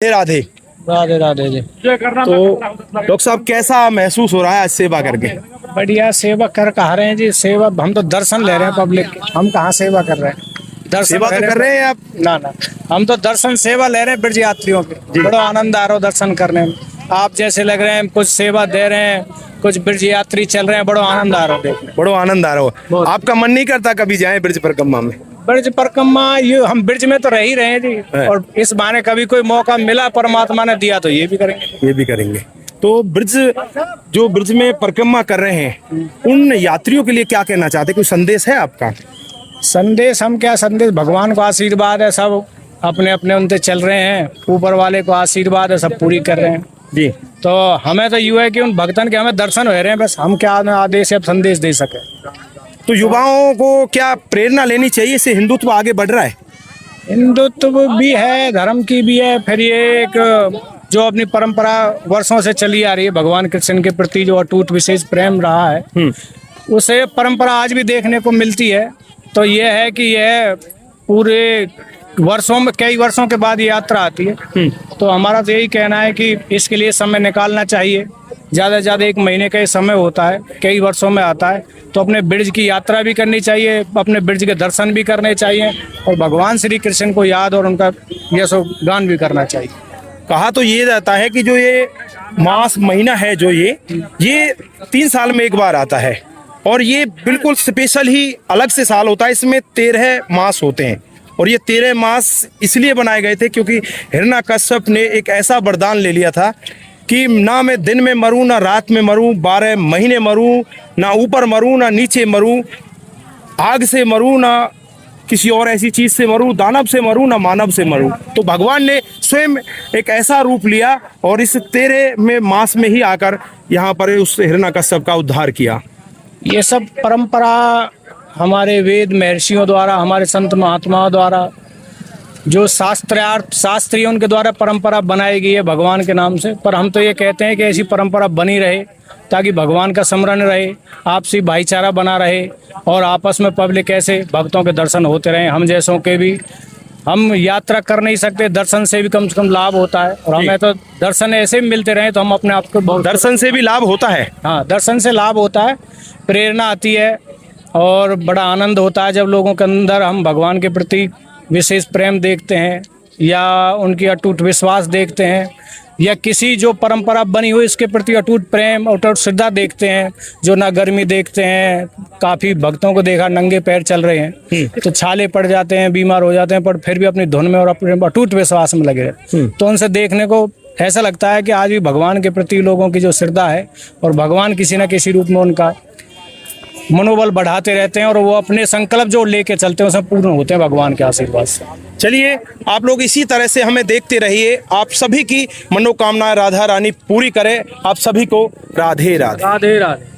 राधे राधे राधे जी। तो डॉक्टर साहब कैसा महसूस हो रहा है आज सेवा करके? बढ़िया सेवा कर कहा रहे हैं जी। सेवा हम तो दर्शन ले रहे हैं पब्लिक के। हम कहाँ सेवा कर रहे हैं? दर्शन सेवा तो कर रहे हैं आप? ना हम तो दर्शन सेवा ले रहे हैं ब्रज यात्रियों के। बड़ा आनंद आ रहा है दर्शन करने में। आप जैसे लग रहे हैं, कुछ सेवा दे रहे हैं, कुछ ब्रज यात्री चल रहे हैं। बड़ा आनंद आ रहा है देखने। बड़ा आनंद आ रहा हो। आपका मन नहीं करता कभी जाएं ब्रज परिक्रमा में? ब्रज परिक्रमा ये हम ब्रज में तो रह ही रहे हैं जी, और इस बहाने कभी कोई मौका मिला परमात्मा ने दिया तो ये भी करेंगे। ये भी करेंगे। तो जो ब्रज में परिक्रमा कर रहे हैं उन यात्रियों के लिए क्या कहना चाहते हैं? कोई संदेश है आपका? संदेश हम क्या संदेश, भगवान को आशीर्वाद है, सब अपने अपने उनसे चल रहे हैं। ऊपर वाले को आशीर्वाद है, सब पूरी कर रहे हैं जी। तो हमें तो यू है कि उन भक्तन के हमें दर्शन हो रहे हैं, बस हम क्या आदेश या संदेश दे सके। तो युवाओं को क्या प्रेरणा लेनी चाहिए? इससे हिंदुत्व आगे बढ़ रहा है। हिंदुत्व भी है, धर्म की भी है, फिर ये एक जो अपनी परंपरा वर्षों से चली आ रही है, भगवान कृष्ण के प्रति जो अटूट विशेष प्रेम रहा है, उसे परंपरा आज भी देखने को मिलती है। तो ये है कि यह पूरे वर्षों में, कई वर्षों के बाद ये यात्रा आती है। तो हमारा तो यही कहना है कि इसके लिए समय निकालना चाहिए। ज़्यादा से ज़्यादा 1 महीने का ये समय होता है, कई वर्षों में आता है। तो अपने ब्रज की यात्रा भी करनी चाहिए, अपने ब्रज के दर्शन भी करने चाहिए, और भगवान श्री कृष्ण को याद और उनका यशोगान भी करना चाहिए। कहा तो ये जाता है कि जो ये मास महीना है, जो ये 3 साल में एक बार आता है, और ये बिल्कुल स्पेशल ही अलग से साल होता है। इसमें 13 मास होते हैं, और ये 13 मास इसलिए बनाए गए थे क्योंकि हिरण्यकश्यप ने एक ऐसा वरदान ले लिया था कि ना मैं दिन में मरूं, ना रात में मरूं, 12 महीने मरूं, ना ऊपर मरूं, ना नीचे मरूं, आग से मरूं, ना किसी और ऐसी चीज से मरूं, दानव से मरूं, ना मानव से मरूं। तो भगवान ने स्वयं एक ऐसा रूप लिया और इस 13 में मास में ही आकर यहाँ पर उस हिरण्यकश्यप का उद्धार किया। ये सब परंपरा हमारे वेद महर्षियों द्वारा, हमारे संत महात्माओं द्वारा, जो शास्त्री उनके द्वारा परंपरा बनाई गई है भगवान के नाम से। पर हम तो ये कहते हैं कि ऐसी परंपरा बनी रहे ताकि भगवान का स्मरण रहे, आपसी भाईचारा बना रहे, और आपस में पब्लिक ऐसे भक्तों के दर्शन होते रहे। हम जैसों के भी, हम यात्रा कर नहीं सकते, दर्शन से भी कम से कम लाभ होता है, और हमें तो दर्शन ऐसे भी मिलते रहे तो हम अपने आप को बहुत। दर्शन से भी लाभ होता है? हाँ, दर्शन से लाभ होता है, प्रेरणा आती है, और बड़ा आनंद होता है जब लोगों के अंदर हम भगवान के प्रति विशेष प्रेम देखते हैं, या उनकी अटूट विश्वास देखते हैं, या किसी जो परंपरा बनी हुई इसके प्रति अटूट प्रेम, अटूट श्रद्धा देखते हैं। जो ना गर्मी देखते हैं, काफ़ी भक्तों को देखा नंगे पैर चल रहे हैं तो छाले पड़ जाते हैं, बीमार हो जाते हैं, पर फिर भी अपनी धुन में और अपने अटूट विश्वास में लगे हैं। तो उनसे देखने को ऐसा लगता है कि आज भी भगवान के प्रति लोगों की जो श्रद्धा है, और भगवान किसी न किसी रूप में उनका मनोबल बढ़ाते रहते हैं, और वो अपने संकल्प जो लेके चलते हैं उसमें पूर्ण होते हैं भगवान के आशीर्वाद से। चलिए, आप लोग इसी तरह से हमें देखते रहिए। आप सभी की मनोकामनाएं राधा रानी पूरी करे। आप सभी को राधे राधे। राधे राधे।